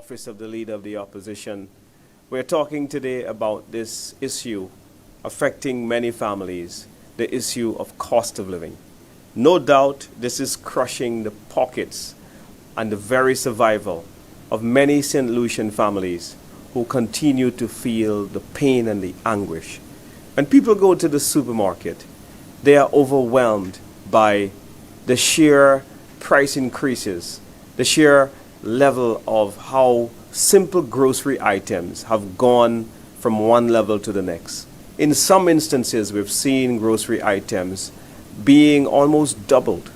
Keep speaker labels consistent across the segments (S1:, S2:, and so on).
S1: office of the Leader of the Opposition. We're talking today about this issue affecting many families, the issue of cost of living. No doubt this is crushing the pockets and the very survival of many St. Lucian families who continue to feel the pain and the anguish. When people go to the supermarket, they are overwhelmed by the sheer price increases, the sheer level of how simple grocery items have gone from one level to the next. In some instances, we've seen grocery items being almost doubled.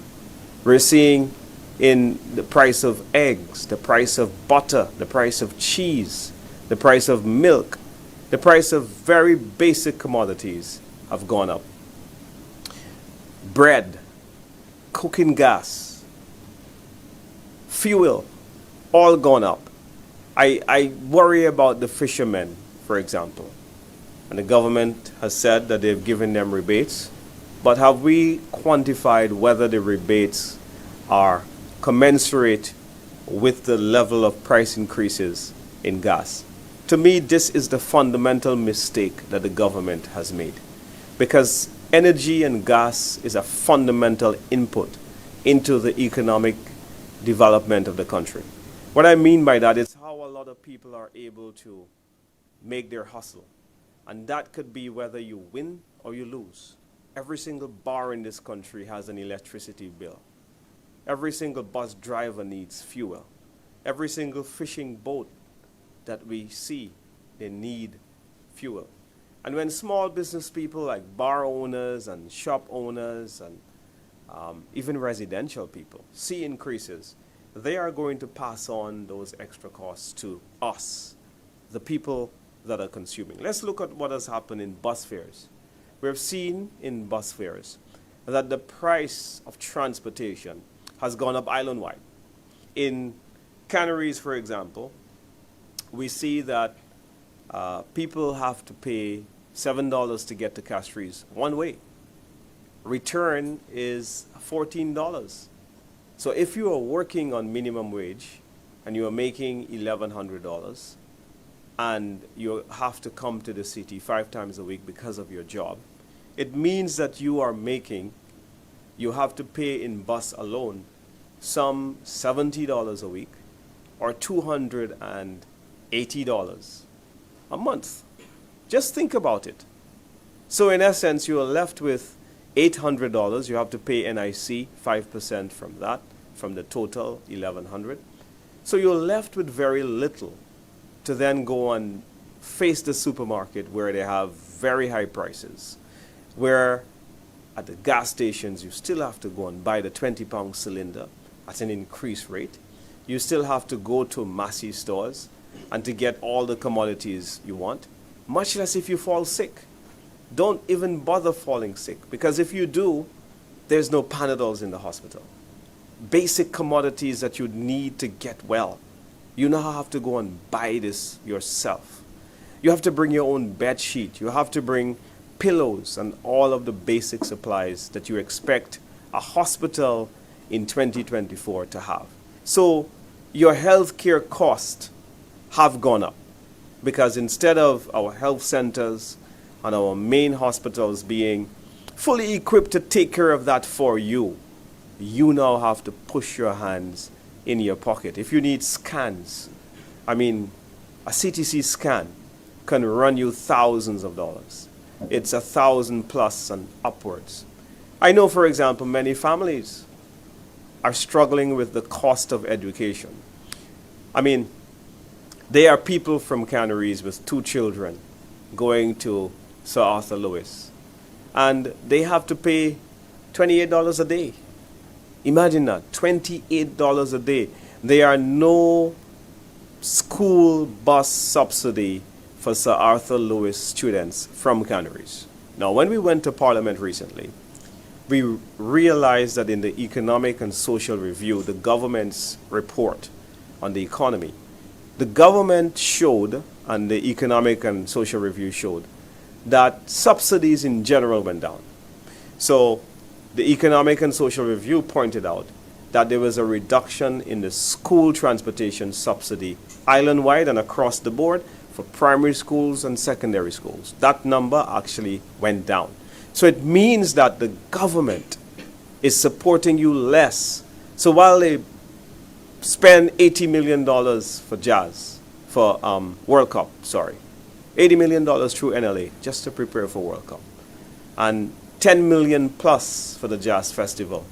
S1: We're seeing in the price of eggs, the price of butter, the price of cheese, the price of milk, the price of very basic commodities have gone up. Bread, cooking gas, fuel, all gone up. I worry about the fishermen, for example. And the government has said that they've given them rebates. But have we quantified whether the rebates are commensurate with the level of price increases in gas? To me, this is the fundamental mistake that the government has made. Because energy and gas is a fundamental input into the economic development of the country. What I mean by that is how a lot of people are able to make their hustle. And that could be whether you win or you lose. Every single bar in this country has an electricity bill. Every single bus driver needs fuel. Every single fishing boat that we see, they need fuel. And when small business people like bar owners and shop owners and even residential people see increases, they are going to pass on those extra costs to us, the people that are consuming. Let's look at what has happened in bus fares. We've seen in bus fares that the price of transportation has gone up island-wide. In Canaries, for example, we see that people have to pay $7 to get to Castries one way. Return is $14. So if you are working on minimum wage and you are making $1,100 and you have to come to the city 5 times a week because of your job, it means that you have to pay in bus alone some $70 a week or $280 a month. Just think about it. So in essence, you are left with $800. You have to pay NIC 5% from that, from the total $1,100. So you're left with very little to then go and face the supermarket where they have very high prices, where at the gas stations you still have to go and buy the 20-pound cylinder at an increased rate. You still have to go to Massey stores and to get all the commodities you want, much less if you fall sick. Don't even bother falling sick, because if you do, there's no Panadols in the hospital. Basic commodities that you need to get well, you now have to go and buy this yourself. You have to bring your own bed sheet. You have to bring pillows and all of the basic supplies that you expect a hospital in 2024 to have. So your health care costs have gone up, because instead of our health centers and our main hospitals being fully equipped to take care of that for you, you now have to push your hands in your pocket. If you need scans, a CTC scan can run you thousands of dollars. It's $1,000+ and upwards. I know, for example, many families are struggling with the cost of education. There are people from Canaries with 2 children going to Sir Arthur Lewis, and they have to pay $28 a day. Imagine that, $28 a day. There are no school bus subsidy for Sir Arthur Lewis students from Canaries. Now, when we went to Parliament recently, we realized that in the Economic and Social Review, the government's report on the economy, the government showed, and the Economic and Social Review showed, that subsidies in general went down. So the Economic and Social Review pointed out that there was a reduction in the school transportation subsidy island-wide and across the board for primary schools and secondary schools. That number actually went down. So it means that the government is supporting you less. So while they spend $80 million for World Cup, $80 million through NLA just to prepare for World Cup, and 10 million plus for the Jazz Festival,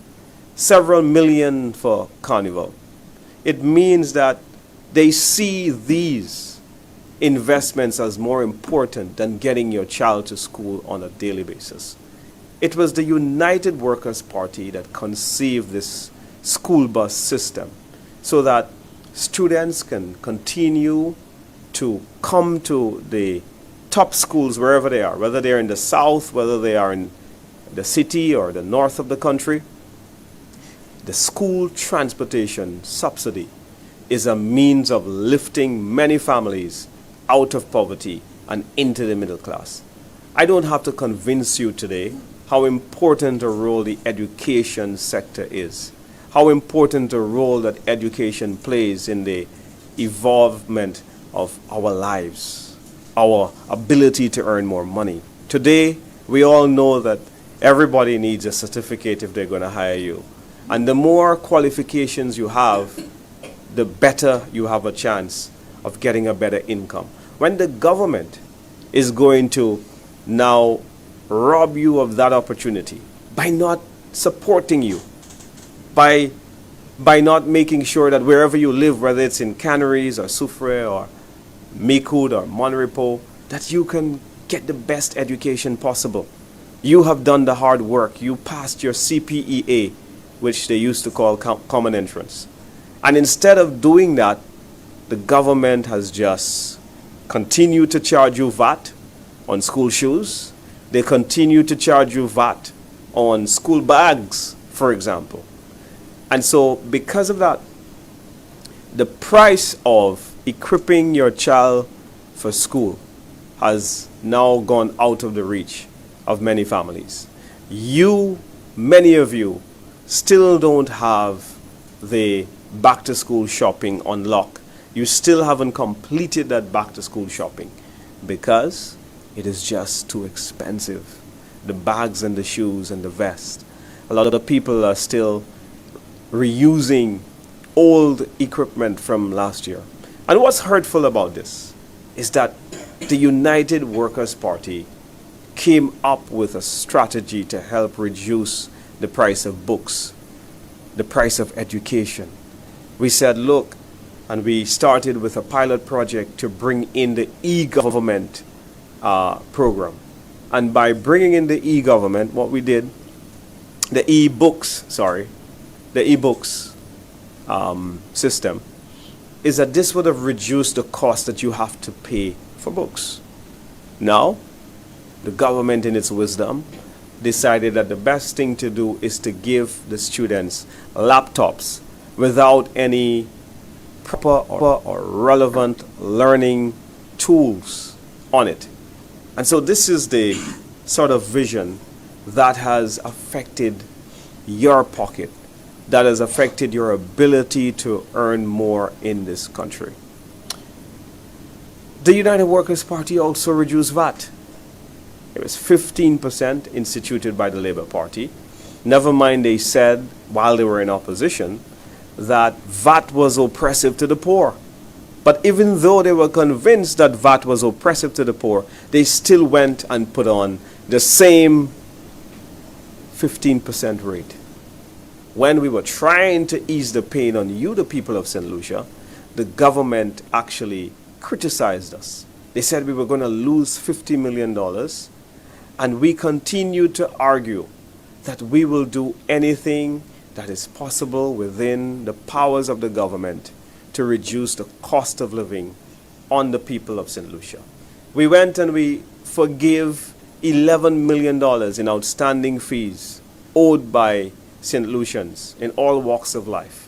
S1: several million for Carnival. It means that they see these investments as more important than getting your child to school on a daily basis. It was the United Workers' Party that conceived this school bus system so that students can continue to come to the top schools wherever they are, whether they're in the south, whether they are in the city or the north of the country. The school transportation subsidy is a means of lifting many families out of poverty and into the middle class. I don't have to convince you today how important a role the education sector is, how important a role that education plays in the evolvement of our lives, our ability to earn more money. Today, we all know that everybody needs a certificate if they're going to hire you. And the more qualifications you have, the better you have a chance of getting a better income. When the government is going to now rob you of that opportunity by not supporting you, by not making sure that wherever you live, whether it's in Canaries or Soufrière or Micoud or Monrepo, that you can get the best education possible. You have done the hard work. You passed your CPEA, which they used to call common entrance. And instead of doing that, the government has just continued to charge you VAT on school shoes. They continue to charge you VAT on school bags, for example. And so because of that, the price of equipping your child for school has now gone out of the reach of many families. Many of you, still don't have the back-to-school shopping on lock. You still haven't completed that back-to-school shopping because it is just too expensive. The bags and the shoes and the vest. A lot of the people are still reusing old equipment from last year. And what's hurtful about this is that the United Workers' Party came up with a strategy to help reduce the price of books, the price of education. We said, look, and we started with a pilot project to bring in the e-government program. And by bringing in the e-government, what we did, the e-books system, is that this would have reduced the cost that you have to pay for books. Now, the government in its wisdom decided that the best thing to do is to give the students laptops without any proper or relevant learning tools on it. And so this is the sort of vision that has affected your pocket, that has affected your ability to earn more in this country. The United Workers' Party also reduced VAT. It was 15% instituted by the Labour Party. Never mind, they said, while they were in opposition, that VAT was oppressive to the poor. But even though they were convinced that VAT was oppressive to the poor, they still went and put on the same 15% rate. When we were trying to ease the pain on you, the people of St. Lucia, the government actually criticized us. They said we were going to lose $50 million, and we continued to argue that we will do anything that is possible within the powers of the government to reduce the cost of living on the people of St. Lucia. We went and we forgave $11 million in outstanding fees owed by St. Lucians in all walks of life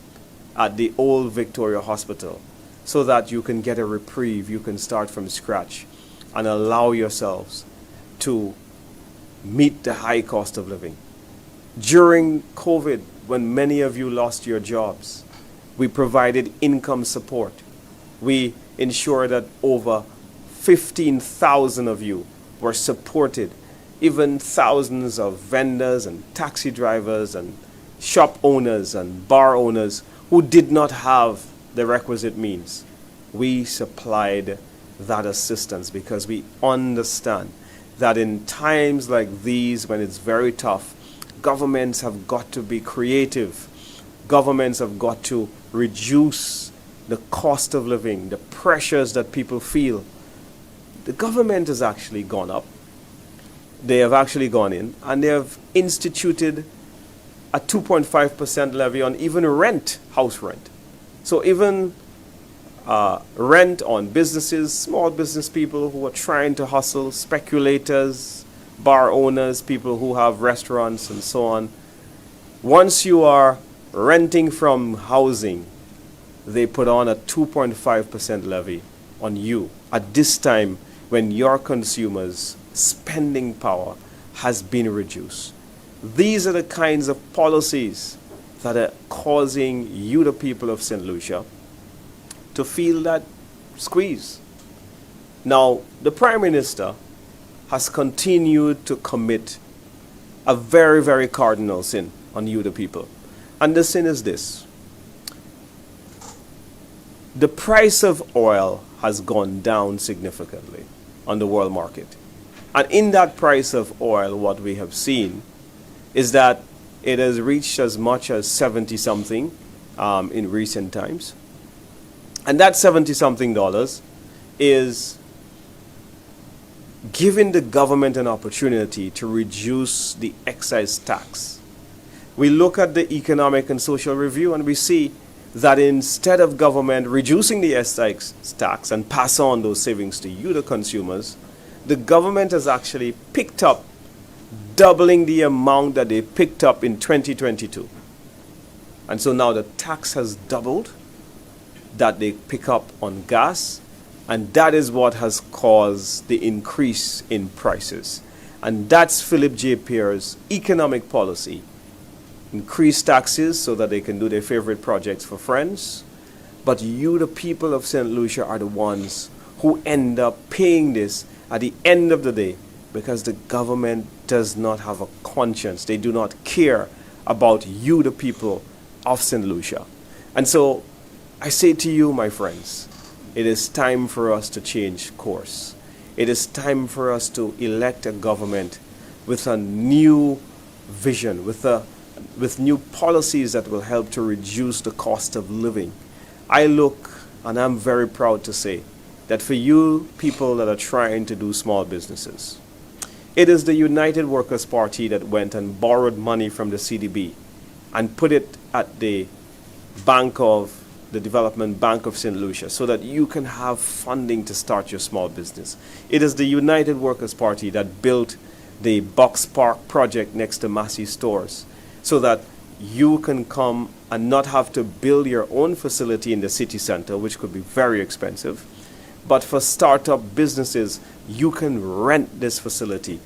S1: at the old Victoria Hospital, so that you can get a reprieve, you can start from scratch and allow yourselves to meet the high cost of living. During COVID, when many of you lost your jobs, we provided income support. We ensured that over 15,000 of you were supported, even thousands of vendors and taxi drivers and shop owners and bar owners who did not have the requisite means. We supplied that assistance because we understand that in times like these, when it's very tough, governments have got to be creative. Governments have got to reduce the cost of living, the pressures that people feel. The government has actually gone up. They have actually gone in and they have instituted a 2.5% levy on even rent, house rent. So even rent on businesses, small business people who are trying to hustle, speculators, bar owners, people who have restaurants and so on. Once you are renting from housing, they put on a 2.5% levy on you at this time when your consumers' spending power has been reduced. These are the kinds of policies that are causing you, the people of St. Lucia, to feel that squeeze. Now, the Prime Minister has continued to commit a very, very cardinal sin on you, the people. And the sin is this. The price of oil has gone down significantly on the world market. And in that price of oil, what we have seen is that it has reached as much as 70-something in recent times. And that 70-something dollars is giving the government an opportunity to reduce the excise tax. We look at the Economic and Social Review and we see that instead of government reducing the excise tax and pass on those savings to you, the consumers, the government has actually picked up, doubling the amount that they picked up in 2022. And so now the tax has doubled that they pick up on gas, and that is what has caused the increase in prices. And that's Philip J. Pierre's economic policy. Increase taxes so that they can do their favorite projects for friends. But you, the people of St. Lucia, are the ones who end up paying this at the end of the day because the government does not have a conscience. They do not care about you, the people of St. Lucia. And so I say to you, my friends, it is time for us to change course. It is time for us to elect a government with a new vision, with new policies that will help to reduce the cost of living. I look, and I'm very proud to say, that for you people that are trying to do small businesses, it is the United Workers' Party that went and borrowed money from the CDB and put it at the Development Bank of St. Lucia so that you can have funding to start your small business. It is the United Workers' Party that built the Box Park project next to Massey Stores so that you can come and not have to build your own facility in the city center, which could be very expensive. But for startup businesses, you can rent this facility,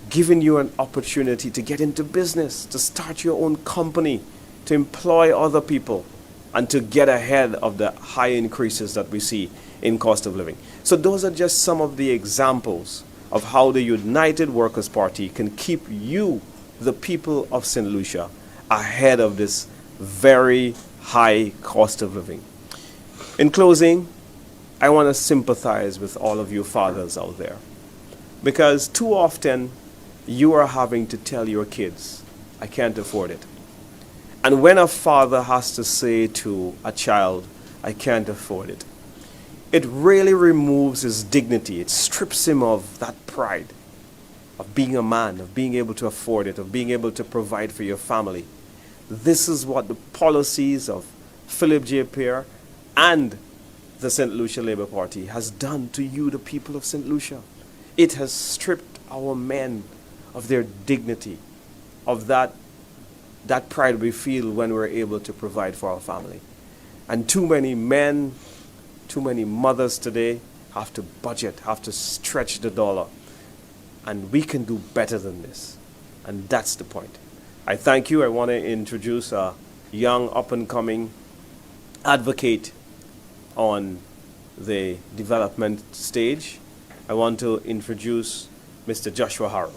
S1: giving you an opportunity to get into business, to start your own company, to employ other people, and to get ahead of the high increases that we see in cost of living. So those are just some of the examples of how the United Workers' Party can keep you, the people of St. Lucia, ahead of this very high cost of living. In closing, I want to sympathize with all of you fathers out there, because too often you are having to tell your kids, I can't afford it. And when a father has to say to a child, I can't afford it, it really removes his dignity. It strips him of that pride of being a man, of being able to afford it, of being able to provide for your family. This is what the policies of Philip J. Pierre and the St. Lucia Labour Party has done to you, the people of St. Lucia. It has stripped our men of their dignity, of that pride we feel when we're able to provide for our family. And too many men, too many mothers today have to budget, have to stretch the dollar. And we can do better than this. And that's the point. I thank you. I want to introduce a young up-and-coming advocate on the development stage. I want to introduce Mr. Joshua Harrow.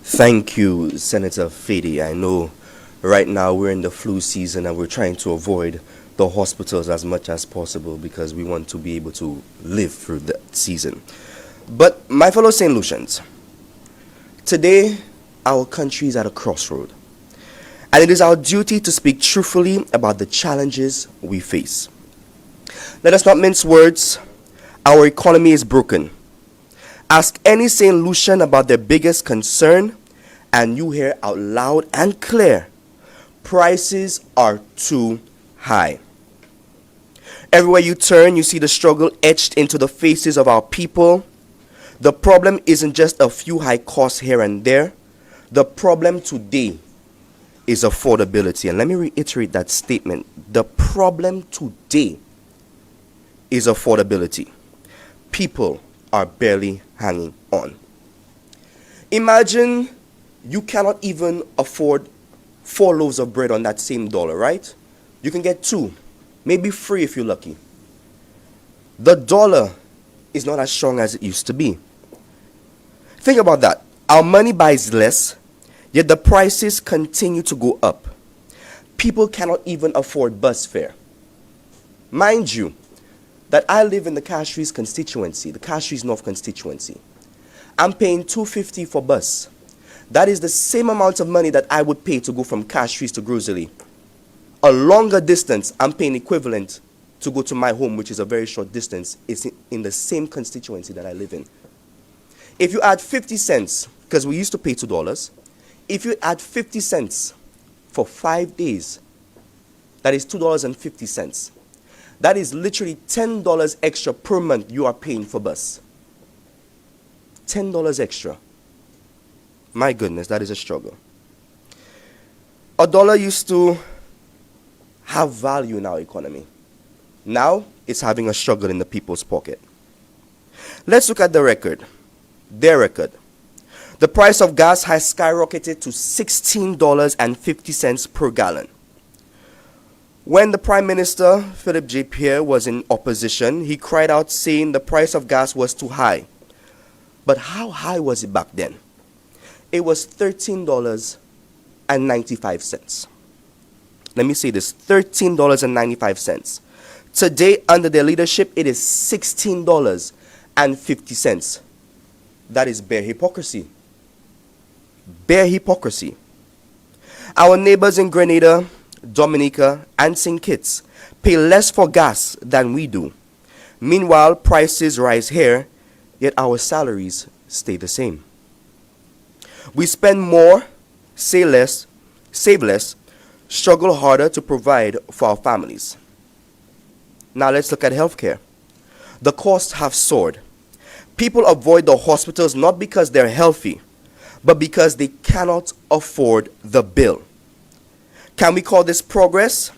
S2: Thank you, Senator Fedee. I know right now we're in the flu season and we're trying to avoid the hospitals as much as possible because we want to be able to live through that season. But my fellow St. Lucians, today our country is at a crossroad, and it is our duty to speak truthfully about the challenges we face. Let us not mince words. Our economy is broken. Ask any St. Lucian about their biggest concern, and you hear out loud and clear, prices are too high. Everywhere you turn, you see the struggle etched into the faces of our people. The problem isn't just a few high costs here and there. The problem today is affordability. And let me reiterate that statement. The problem today is affordability. People are barely hanging on. Imagine you cannot even afford 4 loaves of bread on that same dollar, right? You can get 2, maybe 3 if you're lucky. The dollar is not as strong as it used to be. Think about that. Our money buys less, yet the prices continue to go up. People cannot even afford bus fare. Mind you, that I live in the Castries constituency, the Castries North constituency. I'm paying $2.50 for bus. That is the same amount of money that I would pay to go from Castries to Groseley. A longer distance, I'm paying equivalent to go to my home, which is a very short distance. It's in the same constituency that I live in. If you add 50 cents, because we used to pay $2, if you add 50 cents for 5 days, that is $2.50. That is literally $10 extra per month you are paying for bus. $10 extra. My goodness, that is a struggle. A dollar used to have value in our economy. Now, it's having a struggle in the people's pocket. Let's look at the record. Their record. The price of gas has skyrocketed to $16.50 per gallon. When the Prime Minister, Philip J. Pierre, was in opposition, he cried out saying the price of gas was too high. But how high was it back then? It was $13.95. Let me say this, $13.95. Today, under their leadership, it is $16.50. That is bare hypocrisy. Bare hypocrisy. Our neighbors in Grenada, Dominic, and St. Kitts pay less for gas than we do. Meanwhile, prices rise here, yet our salaries stay the same. We spend more, save less, struggle harder to provide for our families. Now let's look at healthcare. The costs have soared. People avoid the hospitals not because they're healthy, but because they cannot afford the bill. Can we call this progress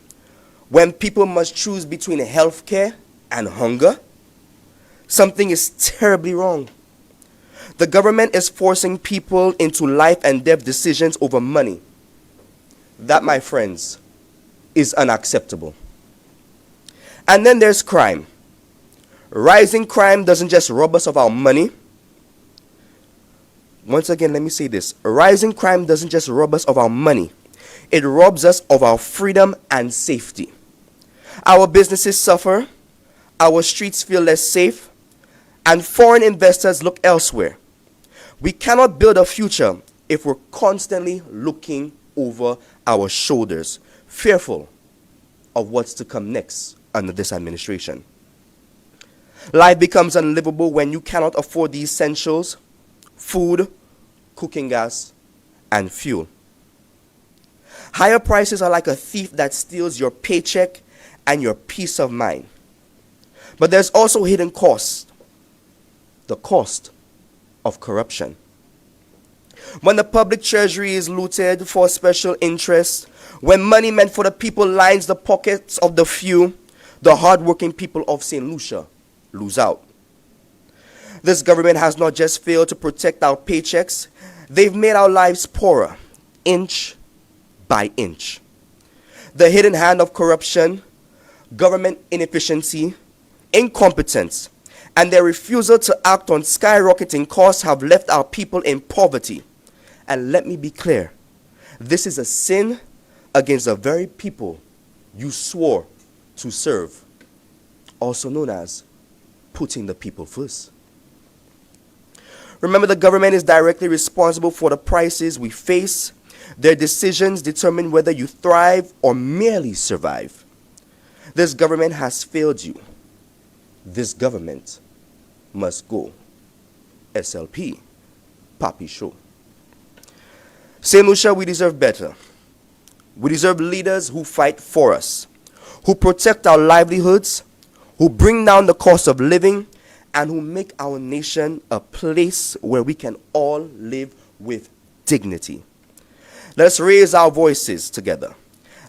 S2: when people must choose between healthcare and hunger? Something is terribly wrong. The government is forcing people into life and death decisions over money. That, my friends, is unacceptable. And then there's crime. Rising crime doesn't just rob us of our money. Once again, let me say this. Rising crime doesn't just rob us of our money. It robs us of our freedom and safety. Our businesses suffer, our streets feel less safe, and foreign investors look elsewhere. We cannot build a future if we're constantly looking over our shoulders, fearful of what's to come next under this administration. Life becomes unlivable when you cannot afford the essentials: food, cooking gas, and fuel. Higher prices are like a thief that steals your paycheck and your peace of mind. But there's also hidden cost, the cost of corruption. When the public treasury is looted for special interest, when money meant for the people lines the pockets of the few, the hardworking people of St. Lucia lose out. This government has not just failed to protect our paychecks, they've made our lives poorer, inch by inch. The hidden hand of corruption, government inefficiency, incompetence, and their refusal to act on skyrocketing costs have left our people in poverty. And let me be clear, this is a sin against the very people you swore to serve, also known as putting the people first. Remember, the government is directly responsible for the prices we face. Their decisions determine whether you thrive or merely survive. This government has failed you. This government must go. SLP, Papi Show. St. Lucia, we deserve better. We deserve leaders who fight for us, who protect our livelihoods, who bring down the cost of living, and who make our nation a place where we can all live with dignity. Let us raise our voices together.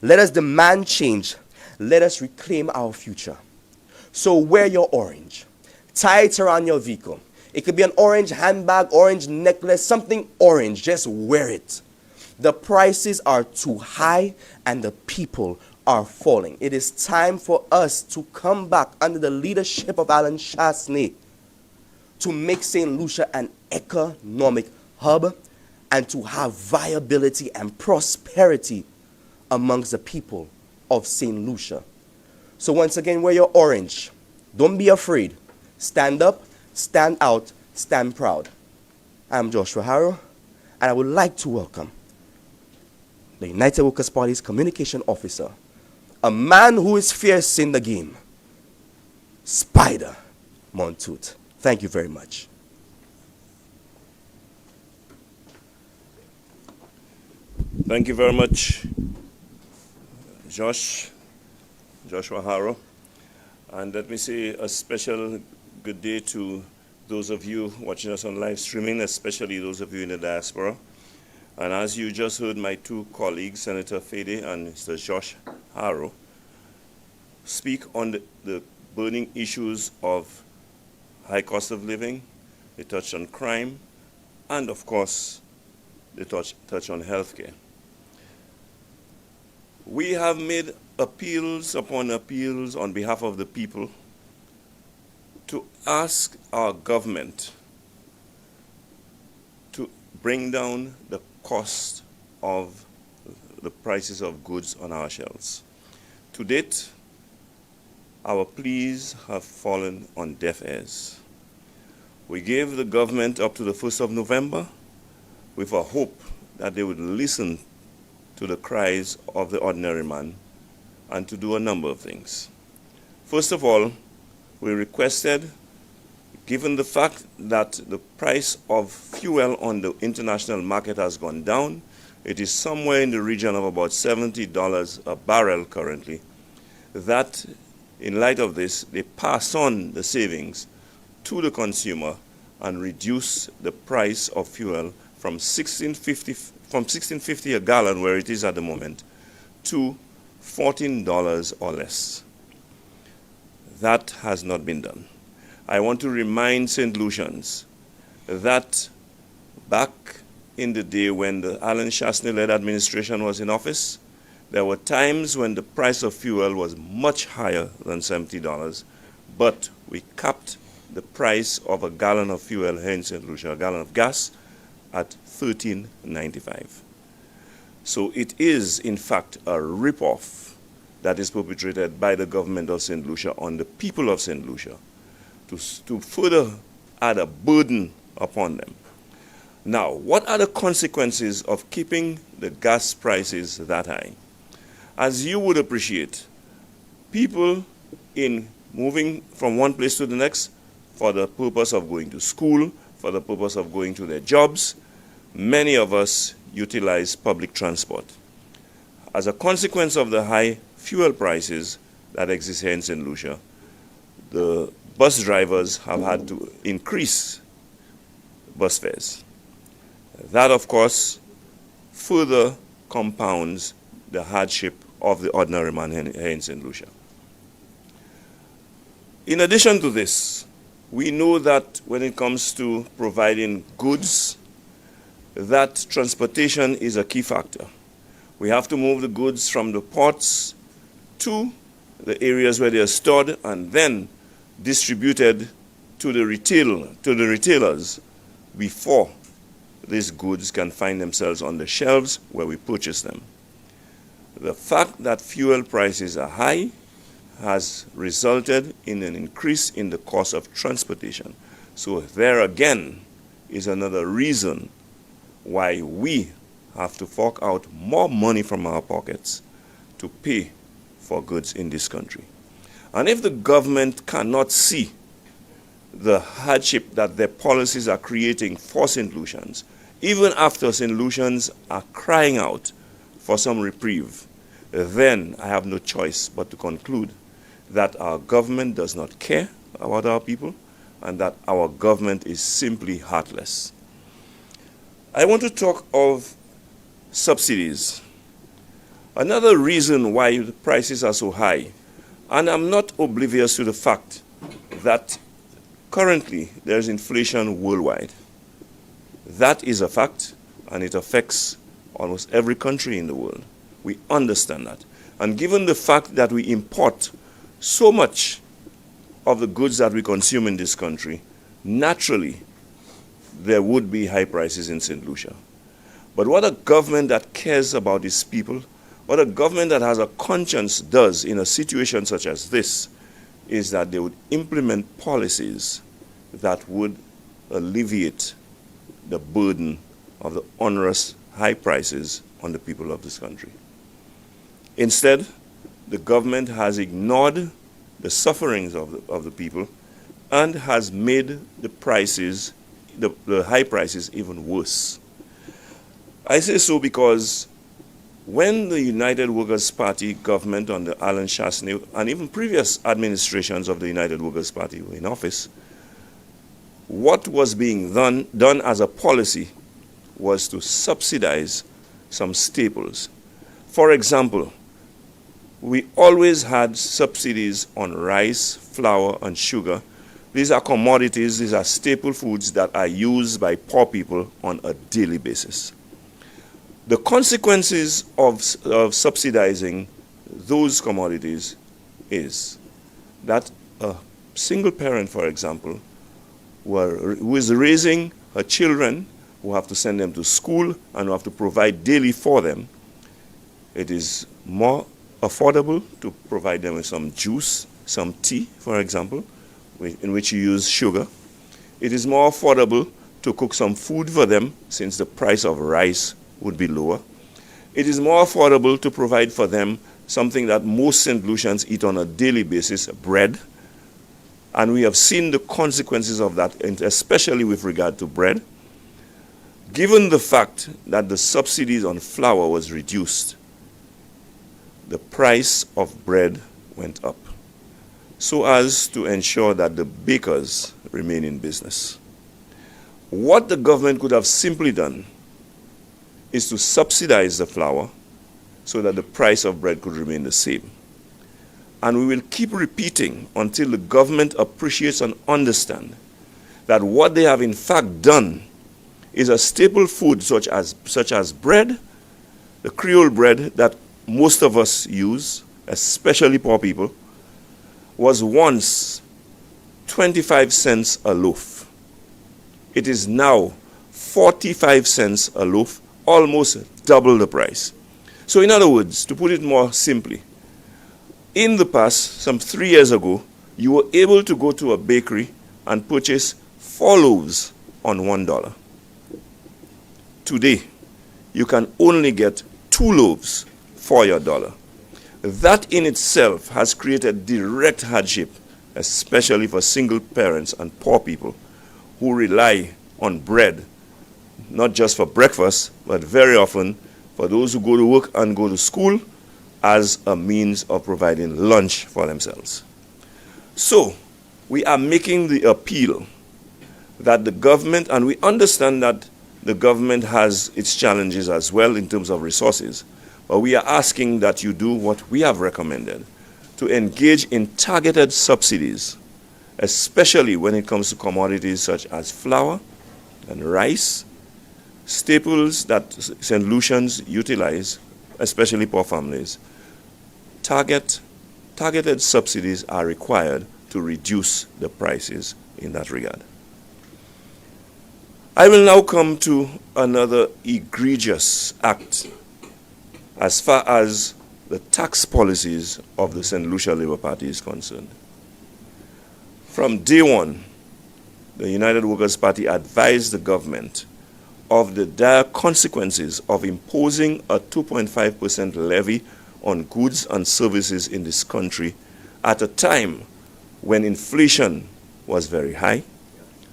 S2: Let us demand change. Let us reclaim our future. So wear your orange. Tie it around your vehicle. It could be an orange handbag, orange necklace, something orange. Just wear it. The prices are too high and the people are falling. It is time for us to come back under the leadership of Alan Chasney to make St. Lucia an economic hub and to have viability and prosperity amongst the people of St. Lucia. So once again, wear your orange. Don't be afraid. Stand up, stand out, stand proud. I'm Joshua Harrow, and I would like to welcome the United Workers' Party's communication officer, a man who is fierce in the game, Spider Montoute. Thank you very much.
S3: Thank you very much, Joshua Harrow. And let me say a special good day to those of you watching us on live streaming, especially those of you in the diaspora. And as you just heard my two colleagues, Senator Fedee and Mr. Josh Harrow, speak on the burning issues of high cost of living. They touched on crime, and of course, they touch on healthcare. We have made appeals upon appeals on behalf of the people to ask our government to bring down the cost of the prices of goods on our shelves. To date, our pleas have fallen on deaf ears. We gave the government up to the 1st of November with a hope that they would listen to the cries of the ordinary man and to do a number of things. First of all, we requested, given the fact that the price of fuel on the international market has gone down, it is somewhere in the region of about $70 a barrel currently, that in light of this, they pass on the savings to the consumer and reduce the price of fuel from $16.50 a gallon, where it is at the moment, to $14 or less. That has not been done. I want to remind St. Lucians that back in the day when the Alan Chasney-led administration was in office, there were times when the price of fuel was much higher than $70, but we capped the price of a gallon of fuel here in St. Lucia, a gallon of gas, at $13.95. So it is, in fact, a rip-off that is perpetrated by the government of St. Lucia on the people of St. Lucia to further add a burden upon them. Now, what are the consequences of keeping the gas prices that high? As you would appreciate, people in moving from one place to the next for the purpose of going to school, for the purpose of going to their jobs, many of us utilize public transport. As a consequence of the high fuel prices that exist here in St. Lucia, the bus drivers have had to increase bus fares. That, of course, further compounds the hardship of the ordinary man here in St. Lucia. In addition to this, We know that when it comes to providing goods, that transportation is a key factor. We have to move the goods from the ports to the areas where they are stored and then distributed to the retailers before these goods can find themselves on the shelves where we purchase them. The fact that fuel prices are high has resulted in an increase in the cost of transportation. So there again is another reason why we have to fork out more money from our pockets to pay for goods in this country. And if the government cannot see the hardship that their policies are creating for St. Lucians, even after St. Lucians are crying out for some reprieve, then I have no choice but to conclude that our government does not care about our people and that our government is simply heartless. I want to talk of subsidies. Another reason why the prices are so high, and I'm not oblivious to the fact that currently there's inflation worldwide. That is a fact, and it affects almost every country in the world. We understand that. And given the fact that we import so much of the goods that we consume in this country, naturally there would be high prices in St. Lucia. But what a government that cares about its people, what a government that has a conscience does in a situation such as this, is that they would implement policies that would alleviate the burden of the onerous high prices on the people of this country. Instead, the government has ignored the sufferings of the people and has made the prices, the high prices, even worse. I say so because when the United Workers' Party government under Alan Chastanet and even previous administrations of the United Workers' Party were in office, what was being done as a policy was to subsidize some staples. For example, we always had subsidies on rice, flour, and sugar. These are commodities, these are staple foods that are used by poor people on a daily basis. The consequences of subsidizing those commodities is that a single parent, for example, who is raising her children, who have to send them to school and who have to provide daily for them, it is more affordable to provide them with some juice, some tea, for example, in which you use sugar. It is more affordable to cook some food for them since the price of rice would be lower. It is more affordable to provide for them something that most St. Lucians eat on a daily basis, bread. And we have seen the consequences of that, especially with regard to bread. Given the fact that the subsidies on flour was reduced, the price of bread went up, so as to ensure that the bakers remain in business. What the government could have simply done is to subsidize the flour so that the price of bread could remain the same. And we will keep repeating until the government appreciates and understands that what they have in fact done is a staple food such as bread, the Creole bread that most of us use, especially poor people, was once 25 cents a loaf. It is now 45 cents a loaf, almost double the price. So in other words, to put it more simply, in the past, some 3 years ago, you were able to go to a bakery and purchase 4 loaves on $1. Today, you can only get 2 loaves for your dollar. That in itself has created direct hardship, especially for single parents and poor people who rely on bread, not just for breakfast, but very often for those who go to work and go to school as a means of providing lunch for themselves. So, we are making the appeal that the government, and we understand that the government has its challenges as well in terms of resources, but we are asking that you do what we have recommended, to engage in targeted subsidies, especially when it comes to commodities such as flour and rice, staples that St. Lucians utilize, especially poor families. Targeted subsidies are required to reduce the prices in that regard. I will now come to another egregious act as far as the tax policies of the St. Lucia Labour Party is concerned. From day one, the United Workers' Party advised the government of the dire consequences of imposing a 2.5% levy on goods and services in this country at a time when inflation was very high,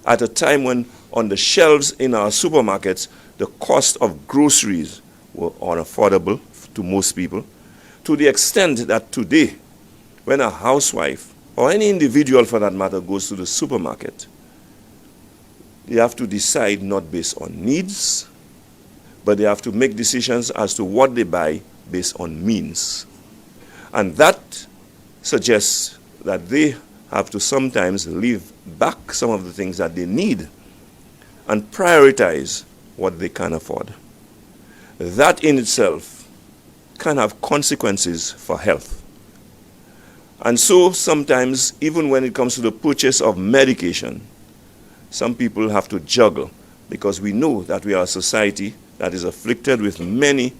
S3: at a time when on the shelves in our supermarkets the cost of groceries were unaffordable to most people, to the extent that today, when a housewife or any individual for that matter goes to the supermarket, they have to decide not based on needs, but they have to make decisions as to what they buy based on means. And that suggests that they have to sometimes leave back some of the things that they need and prioritize what they can afford. That in itself can have consequences for health. And so sometimes, even when it comes to the purchase of medication, some people have to juggle, because we know that we are a society that is afflicted with many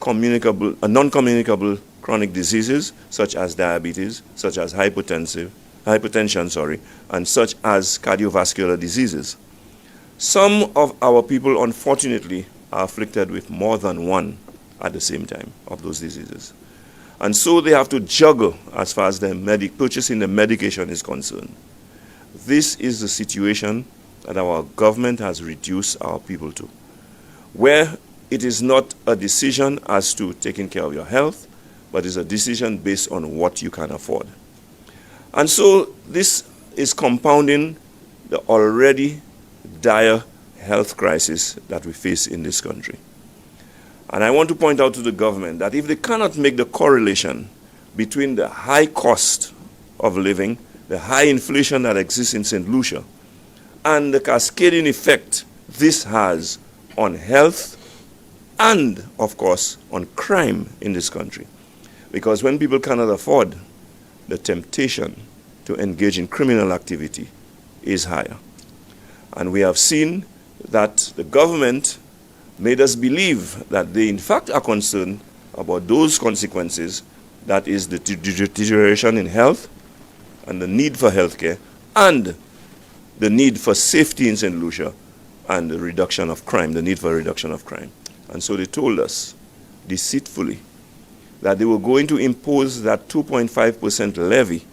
S3: non-communicable chronic diseases, such as diabetes, such as hypertension, and such as cardiovascular diseases. Some of our people, unfortunately, are afflicted with more than one at the same time of those diseases. And so they have to juggle as far as purchasing the medication is concerned. This is the situation that our government has reduced our people to, where it is not a decision as to taking care of your health, but it's a decision based on what you can afford. And so this is compounding the already dire health crisis that we face in this country. And I want to point out to the government that if they cannot make the correlation between the high cost of living, the high inflation that exists in St. Lucia, and the cascading effect this has on health and, of course, on crime in this country. Because when people cannot afford, the temptation to engage in criminal activity is higher. And we have seen that the government made us believe that they in fact are concerned about those consequences, that is the deterioration in health and the need for healthcare and the need for safety in St. Lucia and the reduction of crime, the need for a reduction of crime. And so they told us deceitfully that they were going to impose that 2.5% levy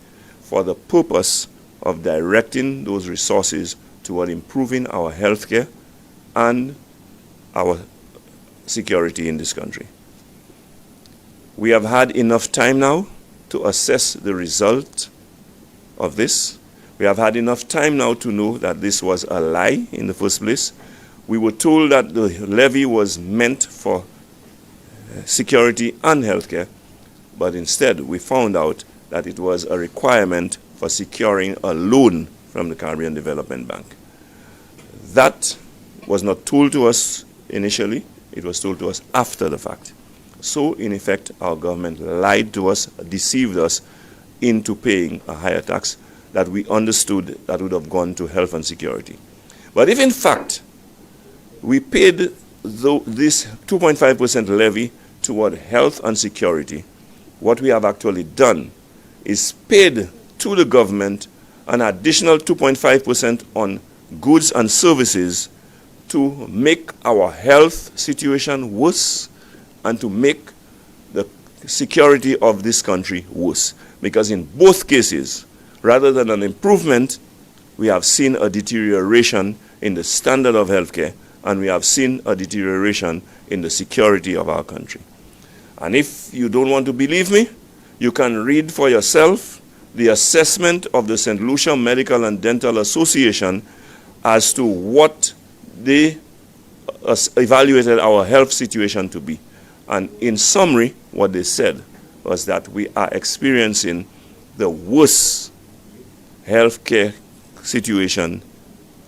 S3: for the purpose of directing those resources toward improving our healthcare and our security in this country. We have had enough time now to assess the result of this. We have had enough time now to know that this was a lie in the first place. We were told that the levy was meant for security and healthcare, but instead we found out that it was a requirement for securing a loan from the Caribbean Development Bank. That was not told to us initially, it was told to us after the fact. So, in effect, our government lied to us, deceived us into paying a higher tax that we understood that would have gone to health and security. But if, in fact, we paid this 2.5% levy toward health and security, what we have actually done is paid to the government an additional 2.5% on goods and services to make our health situation worse and to make the security of this country worse. Because in both cases, rather than an improvement, we have seen a deterioration in the standard of healthcare, and we have seen a deterioration in the security of our country. And if you don't want to believe me, you can read for yourself the assessment of the St. Lucia Medical and Dental Association as to what they evaluated our health situation to be. And in summary, what they said was that we are experiencing the worst healthcare situation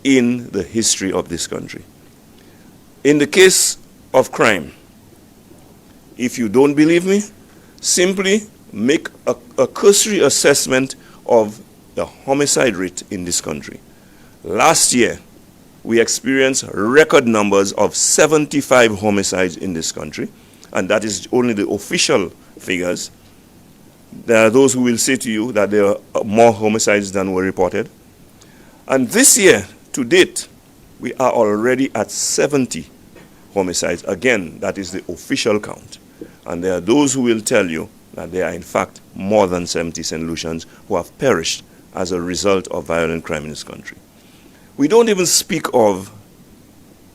S3: in the history of this country. In the case of crime, if you don't believe me, simply make a cursory assessment of the homicide rate in this country. Last year, we experienced record numbers of 75 homicides in this country, and that is only the official figures. There are those who will say to you that there are more homicides than were reported. And this year, to date, we are already at 70 homicides. Again, that is the official count. And there are those who will tell you that there are in fact more than 70 St. Lucians who have perished as a result of violent crime in this country. We don't even speak of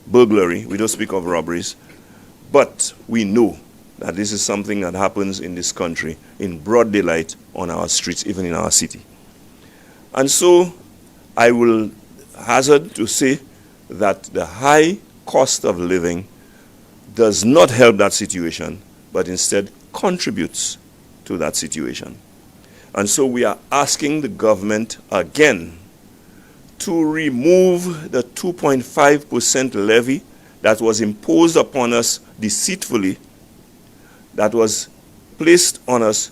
S3: burglary, we don't speak of robberies, but we know that this is something that happens in this country in broad daylight on our streets, even in our city. And so I will hazard to say that the high cost of living does not help that situation, but instead contributes to that situation. And so we are asking the government again to remove the 2.5% levy that was imposed upon us deceitfully, that was placed on us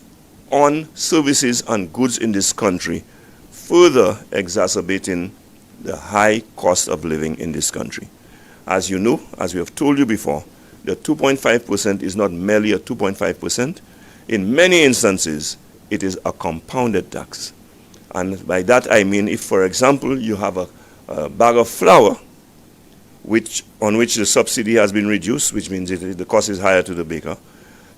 S3: on services and goods in this country, further exacerbating the high cost of living in this country. As you know, as we have told you before, the 2.5% is not merely a 2.5%. In many instances, it is a compounded tax. And by that I mean, if, for example, you have a bag of flour on which the subsidy has been reduced, which means the cost is higher to the baker,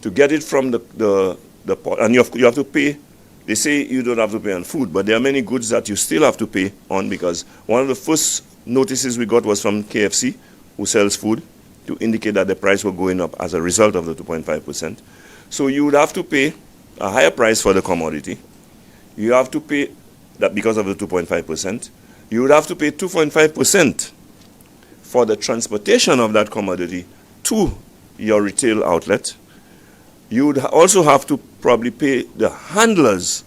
S3: to get it from the pot, and you have to pay. They say you don't have to pay on food, but there are many goods that you still have to pay on, because one of the first notices we got was from KFC, who sells food, to indicate that the price was going up as a result of the 2.5%. So you would have to pay a higher price for the commodity. You have to pay that because of the 2.5%. You would have to pay 2.5% for the transportation of that commodity to your retail outlet. You would also have to probably pay the handlers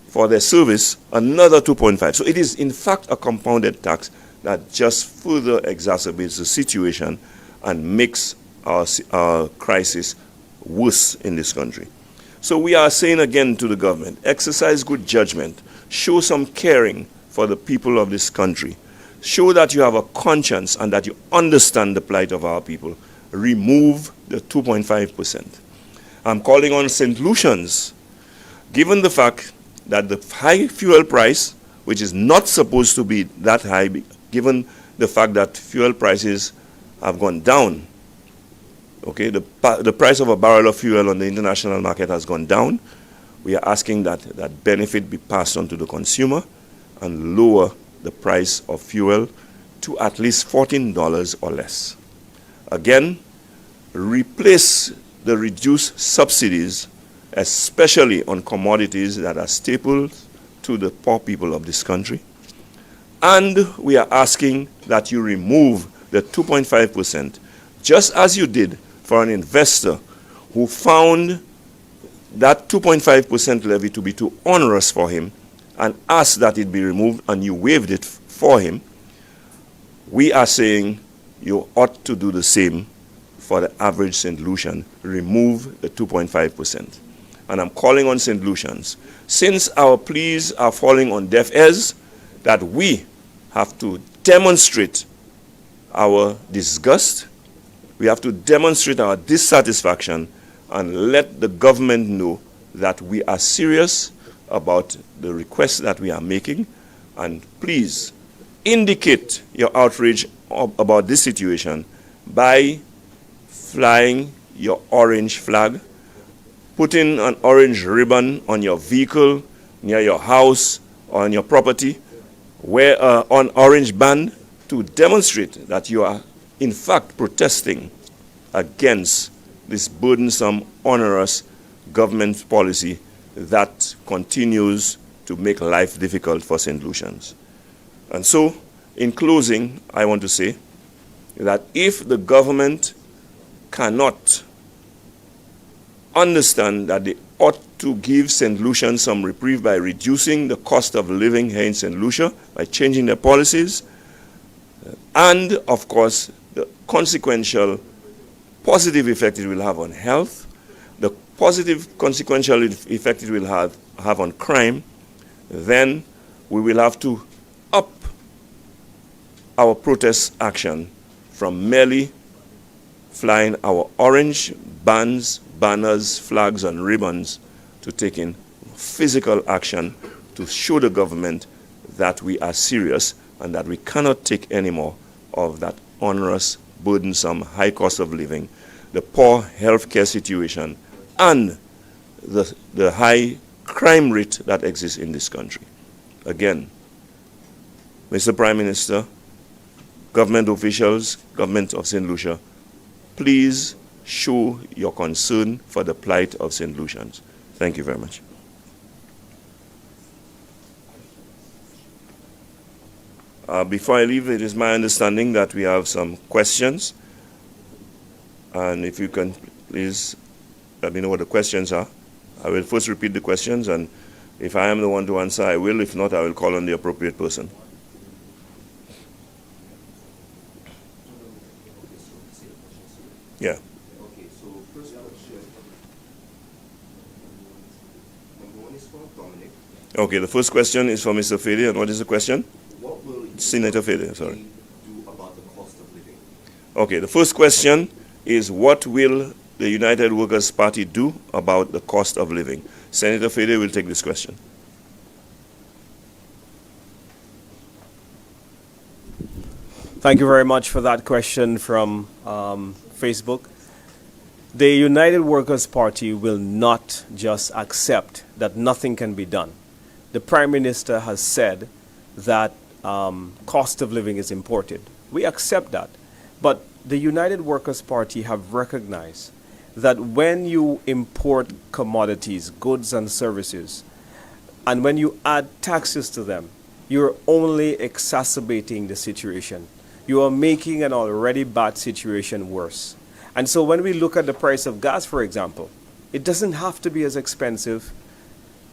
S3: for their service another 2.5. So it is in fact a compounded tax that just further exacerbates the situation and makes our crisis worse in this country. So we are saying again to the government, exercise good judgment, show some caring for the people of this country, show that you have a conscience and that you understand the plight of our people. Remove the 2.5%. I'm calling on St. Lucians, given the fact that the high fuel price, which is not supposed to be that high, given the fact that fuel prices have gone down. Okay, the price of a barrel of fuel on the international market has gone down. We are asking that that benefit be passed on to the consumer and lower the price of fuel to at least $14 or less. Again, replace the reduced subsidies, especially on commodities that are staples to the poor people of this country. And we are asking that you remove the 2.5%, just as you did for an investor who found that 2.5% levy to be too onerous for him and asked that it be removed, and you waived it for him. We are saying you ought to do the same for the average St. Lucian. Remove the 2.5%. And I'm calling on St. Lucians, since our pleas are falling on deaf ears, that we have to demonstrate our disgust, we have to demonstrate our dissatisfaction, and let the government know that we are serious about the requests that we are making. And please indicate your outrage about this situation by flying your orange flag, putting an orange ribbon on your vehicle, near your house, or on your property, wear an orange band to demonstrate that you are in fact protesting against this burdensome, onerous government policy that continues to make life difficult for St. Lucians. And so, in closing, I want to say that if the government cannot understand that they ought to give St. Lucians some reprieve by reducing the cost of living here in St. Lucia, by changing their policies, and, of course, the consequential positive effect it will have on health, the positive consequential effect it will have on crime, then we will have to up our protest action from merely flying our orange bands, banners, flags, and ribbons to taking physical action to show the government that we are serious and that we cannot take any more of that onerous, burdensome, high cost of living, the poor healthcare situation, and the high crime rate that exists in this country. Again, Mr. Prime Minister, government officials, government of St. Lucia, please show your concern for the plight of St. Lucians. Thank you very much. Before I leave, it is my understanding that we have some questions. And if you can please let me know what the questions are. I will first repeat the questions, and if I am the one to answer, I will. If not, I will call on the appropriate person. Yeah.
S2: Okay, so first question. Number one is for Dominic.
S3: Okay, the first question is for Mr. Fedee, and what is the question?
S2: What will
S3: Senator Fedee, sorry.
S2: do about the cost of living?
S3: Okay, the first question is what will the United Workers' Party do about the cost of living? Senator Fedee will take this question.
S1: Thank you very much for that question from Facebook. The United Workers' Party will not just accept that nothing can be done. The Prime Minister has said that cost of living is important. We accept that. But the United Workers' Party have recognized that when you import commodities, goods and services, and when you add taxes to them, you're only exacerbating the situation. You are making an already bad situation worse. And so when we look at the price of gas, for example, it doesn't have to be as expensive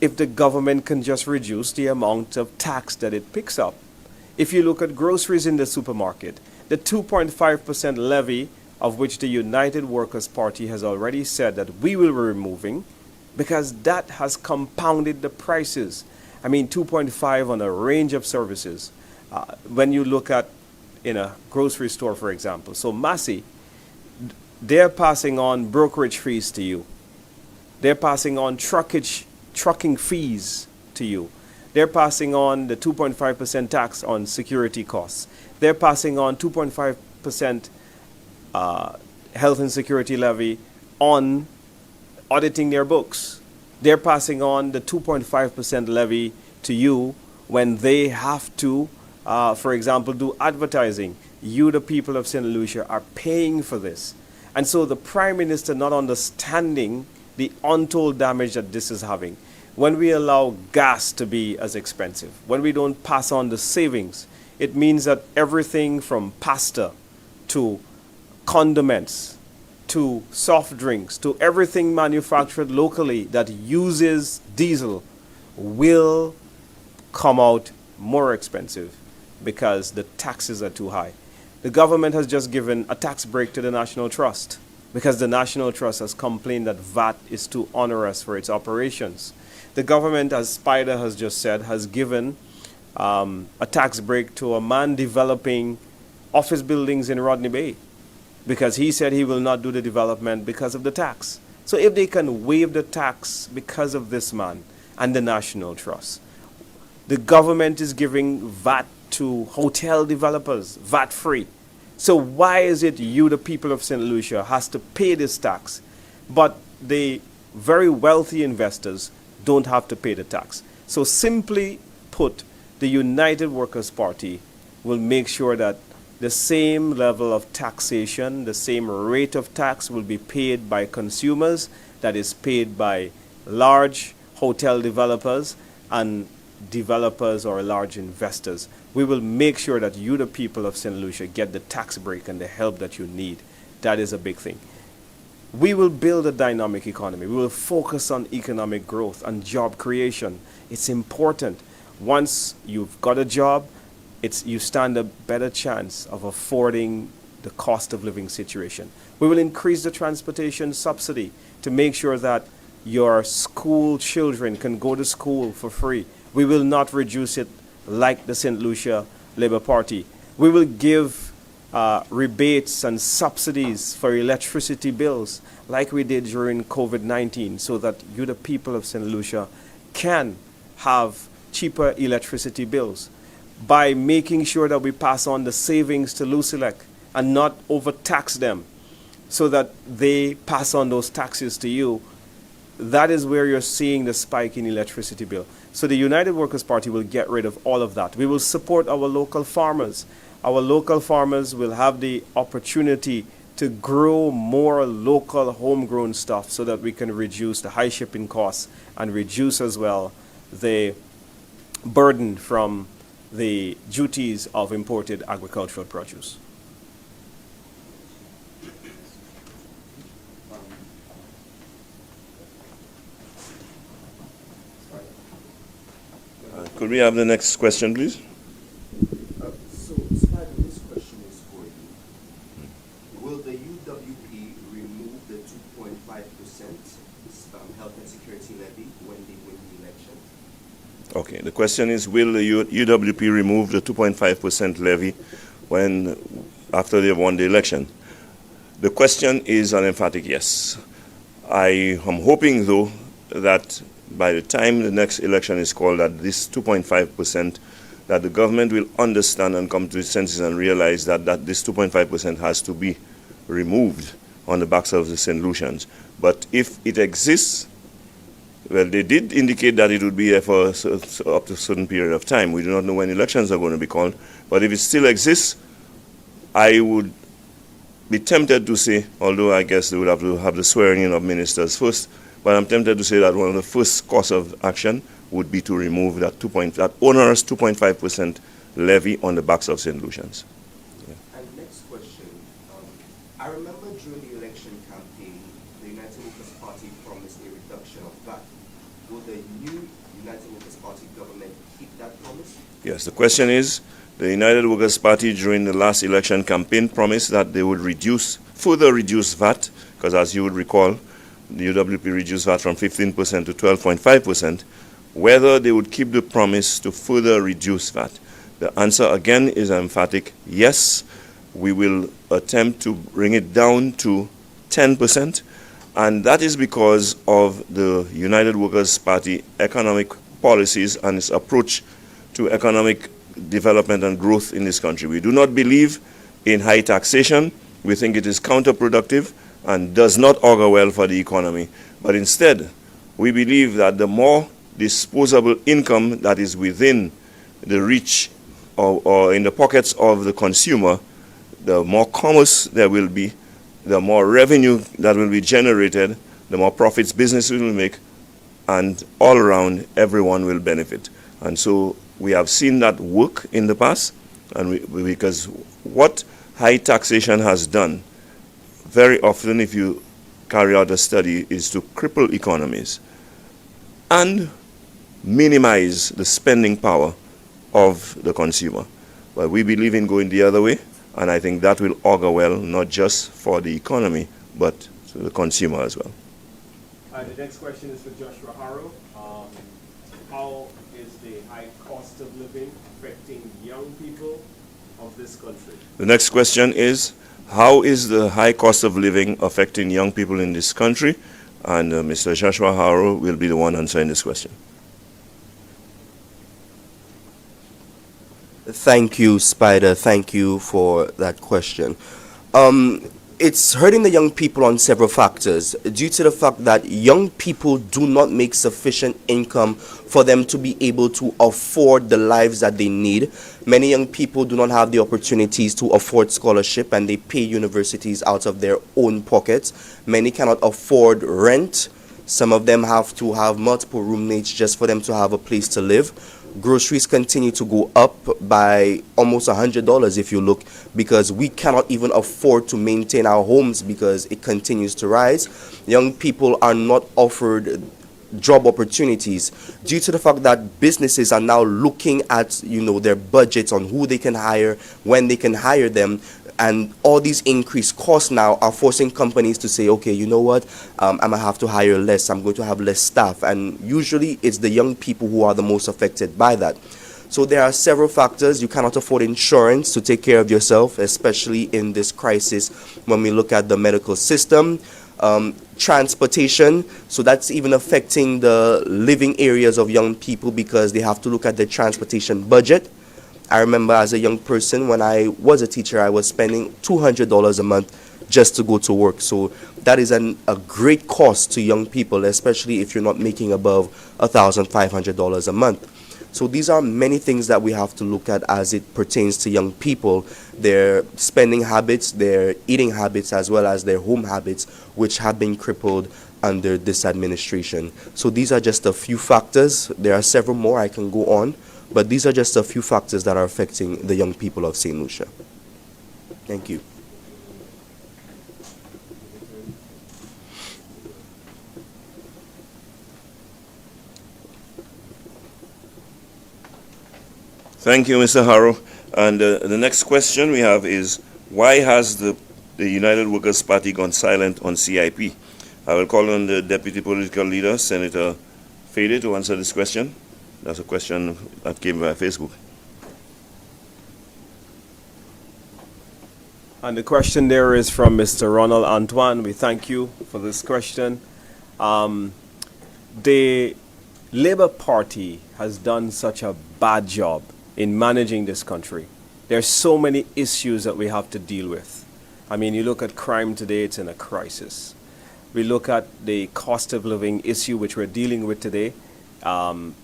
S1: if the government can just reduce the amount of tax that it picks up. If you look at groceries in the supermarket, the 2.5% levy, of which the United Workers' Party has already said that we will be removing, because that has compounded the prices. I mean, 2.5 on a range of services. When you look at in a grocery store, for example. So Massey, they're passing on brokerage fees to you. They're passing on trucking fees to you. They're passing on the 2.5% tax on security costs. They're passing on 2.5% health and security levy on auditing their books. They're passing on the 2.5% levy to you when they have to, for example, do advertising. You, the people of St. Lucia, are paying for this. And so the Prime Minister not understanding the untold damage that this is having. When we allow gas to be as expensive, when we don't pass on the savings, it means that everything from pasta to condiments to soft drinks to everything manufactured locally that uses diesel will come out more expensive because the taxes are too high. The government has just given a tax break to the National Trust because the National Trust has complained that VAT is too onerous for its operations. The government, as Spider has just said, has given a tax break to a man developing office buildings in Rodney Bay because he said he will not do the development because of the tax. So if they can waive the tax because of this man and the National Trust, the government is giving VAT to hotel developers, VAT free. So why is it you, the people of St. Lucia, has to pay this tax, but the very wealthy investors don't have to pay the tax? So simply put, the United Workers' Party will make sure that the same level of taxation, the same rate of tax will be paid by consumers that is paid by large hotel developers and developers or large investors. We will make sure that you, the people of St. Lucia, get the tax break and the help that you need. That is a big thing. we will build a dynamic economy. We will focus on economic growth and job creation. It's important. Once you've got a job, you stand a better chance of affording the cost of living situation. We will increase the transportation subsidy to make sure that your school children can go to school for free. We will not reduce it like the St. Lucia Labour Party. We will give rebates and subsidies for electricity bills like we did during COVID-19 so that you, the people of St. Lucia, can have cheaper electricity bills by making sure that we pass on the savings to Lucelec and not overtax them so that they pass on those taxes to you. That is where you're seeing the spike in electricity bill. So the United Workers' Party will get rid of all of that. We will support our local farmers. Our local farmers will have the opportunity to grow more local homegrown stuff so that we can reduce the high shipping costs and reduce as well the burden from the duties of imported agricultural produce.
S3: Could we have the next question, please?
S2: So, Spider, this question is for you. Will the UWP remove the 2.5% health and security levy when they win the election?
S3: Okay, the question is, will the UWP remove the 2.5% levy after they won the election? The question is an emphatic yes. I am hoping, though, that by the time the next election is called, that this 2.5%, that the government will understand and come to its senses and realize that this 2.5% has to be removed on the backs of the St. Lucians. But if it exists, well, they did indicate that it would be there for up to a certain period of time. We do not know when elections are going to be called. But if it still exists, I would be tempted to say, although I guess they would have to have the swearing in of ministers first, but I'm tempted to say that one of the first course of action would be to remove that onerous 2.5% levy on the backs of St. Lucians.
S2: Yeah. And next question. I remember during the election campaign, the United Workers' Party promised a reduction of VAT. Will the new United Workers' Party government keep that promise?
S3: Yes, the question is, the United Workers' Party during the last election campaign promised that they would further reduce VAT, because as you would recall, the UWP reduced VAT from 15% to 12.5%, whether they would keep the promise to further reduce VAT. The answer again is emphatic yes. We will attempt to bring it down to 10%, and that is because of the United Workers' Party economic policies and its approach to economic development and growth in this country. We do not believe in high taxation. We think it is counterproductive and does not augur well for the economy. But instead, we believe that the more disposable income that is within the reach or in the pockets of the consumer, the more commerce there will be, the more revenue that will be generated, the more profits businesses will make, and all around everyone will benefit. And so we have seen that work in the past, and because what high taxation has done very often, if you carry out a study, is to cripple economies and minimize the spending power of the consumer. But we believe in going the other way, and I think that will augur well, not just for the economy, but to the consumer as well.
S1: The next question is for Joshua Harrow. How is the high cost of living affecting young people of this country?
S3: The next question is, how is the high cost of living affecting young people in this country? And Mr. Joshua Harrow will be the one answering this question.
S2: Thank you, Spider. Thank you for that question. It's hurting the young people on several factors, due to the fact that young people do not make sufficient income for them to be able to afford the lives that they need. Many young people do not have the opportunities to afford scholarship, and they pay universities out of their own pockets. Many cannot afford rent. Some of them have to have multiple roommates just for them to have a place to live. Groceries continue to go up by almost $100 if you look, because we cannot even afford to maintain our homes because it continues to rise. Young people are not offered job opportunities due to the fact that businesses are now looking at, their budgets on who they can hire, when they can hire them, and all these increased costs now are forcing companies to say, okay, you know what, I'm gonna have to hire less, I'm going to have less staff, and usually it's the young people who are the most affected by that. So there are several factors. You cannot afford insurance to take care of yourself, especially in this crisis when we look at the medical system. Transportation, so that's even affecting the living areas of young people because they have to look at their transportation budget. I remember as a young person, when I was a teacher, I was spending $200 a month just to go to work. So that is a great cost to young people, especially if you're not making above $1,500 a month. So these are many things that we have to look at as it pertains to young people, their spending habits, their eating habits, as well as their home habits, which have been crippled under this administration. So these are just a few factors. There are several more I can go on, but these are just a few factors that are affecting the young people of St. Lucia. Thank you.
S3: Thank you, Mr. Harrow. And the next question we have is, why has the United Workers' Party gone silent on CIP? I will call on the Deputy Political Leader, Senator Fedee, to answer this question. That's a question that came via Facebook.
S1: And the question there is from Mr. Ronald Antoine. We thank you for this question. The Labour Party has done such a bad job in managing this country. There's so many issues that we have to deal with. I mean, you look at crime today, it's in a crisis. We look at the cost of living issue which we're dealing with today,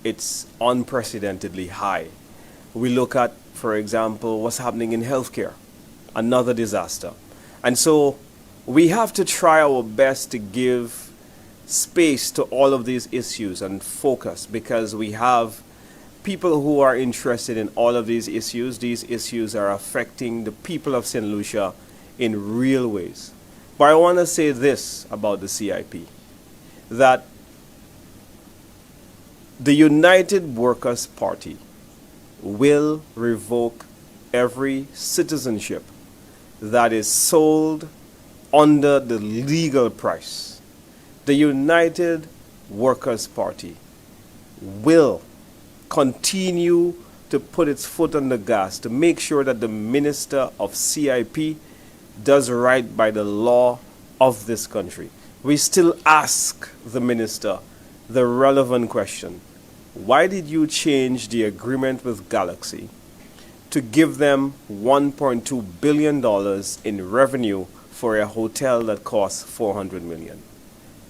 S1: it's unprecedentedly high. We look at, for example, what's happening in healthcare, another disaster. And so we have to try our best to give space to all of these issues and focus, because we have people who are interested in all of these issues. These issues are affecting the people of St. Lucia in real ways. But I want to say this about the CIP, that the United Workers' Party will revoke every citizenship that is sold under the legal price. The United Workers' Party will continue to put its foot on the gas to make sure that the Minister of CIP does right by the law of this country. We still ask the Minister the relevant question: why did you change the agreement with Galaxy to give them $1.2 billion in revenue for a hotel that costs $400 million?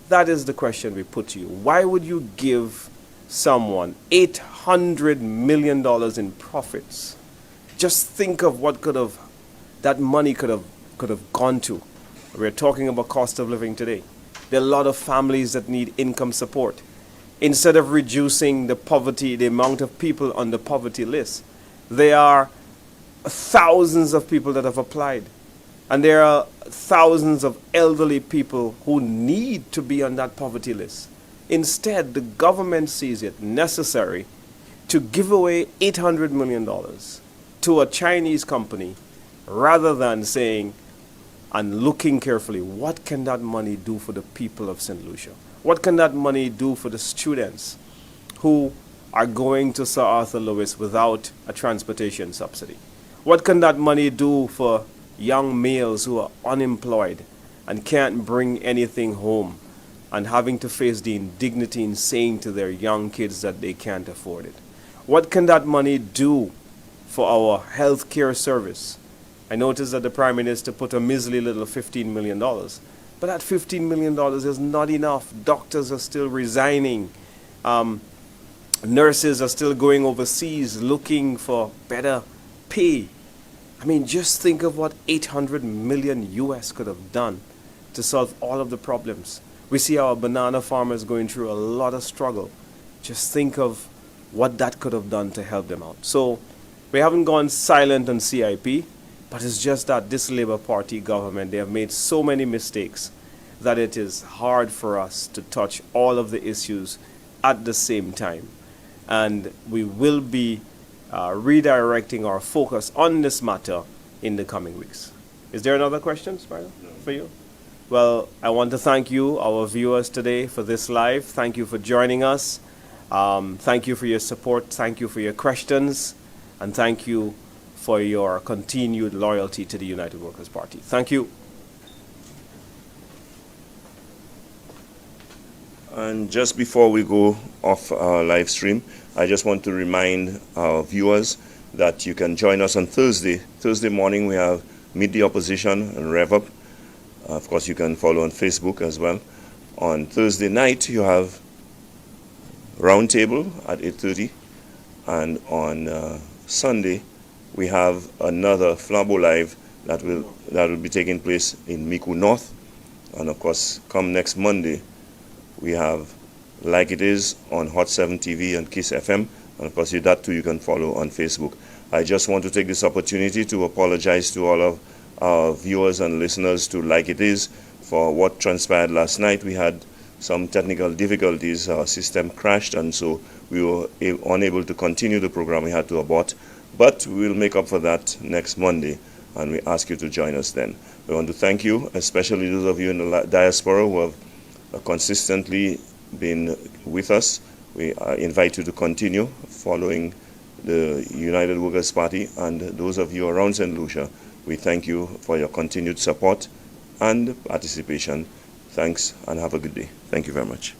S1: That is the question we put to you. Why would you give someone $800 million in profits? Just think of what that money could have gone to. We're talking about cost of living today. There are a lot of families that need income support. Instead of reducing the poverty, the amount of people on the poverty list, there are thousands of people that have applied. And there are thousands of elderly people who need to be on that poverty list. Instead, the government sees it necessary to give away $800 million to a Chinese company, rather than saying and looking carefully, what can that money do for the people of St. Lucia? What can that money do for the students who are going to Sir Arthur Lewis without a transportation subsidy? What can that money do for young males who are unemployed and can't bring anything home, and having to face the indignity in saying to their young kids that they can't afford it? What can that money do for our health care service? I noticed that the Prime Minister put a measly little $15 million. But that $15 million is not enough. Doctors are still resigning. Nurses are still going overseas looking for better pay. I mean, just think of what 800 million US could have done to solve all of the problems. We see our banana farmers going through a lot of struggle. Just think of what that could have done to help them out. So we haven't gone silent on CIP, but it's just that this Labour Party government, they have made so many mistakes that it is hard for us to touch all of the issues at the same time. And we will be redirecting our focus on this matter in the coming weeks. Is there another question, Spider, for you? Well, I want to thank you, our viewers today, for this live. Thank you for joining us. Thank you for your support. Thank you for your questions. And thank you for your continued loyalty to the United Workers' Party. Thank you.
S3: And just before we go off our live stream, I just want to remind our viewers that you can join us on Thursday. Thursday morning we have Meet the Opposition and Rev Up. Of course, you can follow on Facebook as well. On Thursday night, you have Roundtable at 8:30. And on Sunday, we have another Flambeau Live that will be taking place in Miku North. And of course, come next Monday, we have Like It Is on Hot 7 TV and Kiss FM. And of course, that too you can follow on Facebook. I just want to take this opportunity to apologize to all of our viewers and listeners to Like It Is for what transpired last night. We had some technical difficulties. Our system crashed, and so we were unable to continue the program. We had to abort. But we will make up for that next Monday, and we ask you to join us then. We want to thank you, especially those of you in the diaspora who have consistently been with us. We invite you to continue following the United Workers' Party, and those of you around St. Lucia, we thank you for your continued support and participation. Thanks, and have a good day. Thank you very much.